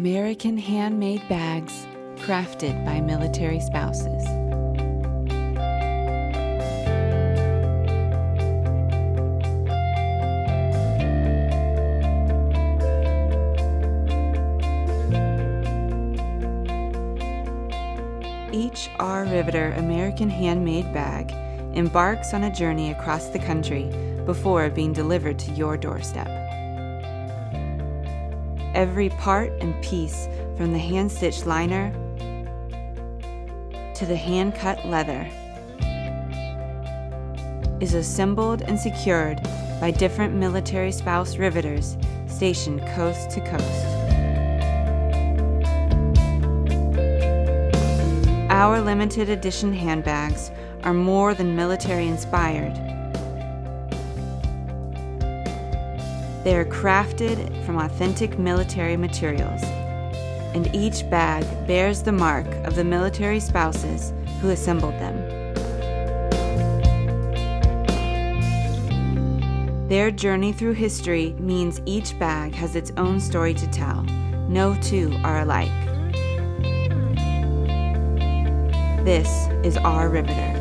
American handmade bags crafted by military spouses. Each R Riveter American handmade bag embarks on a journey across the country before being delivered to your doorstep. Every part and piece, from the hand-stitched liner to the hand-cut leather, is assembled and secured by different military spouse riveters stationed coast to coast. Our limited edition handbags are more than military inspired. They are crafted from authentic military materials, and each bag bears the mark of the military spouses who assembled them. Their journey through history means each bag has its own story to tell. No two are alike. This is R Riveter.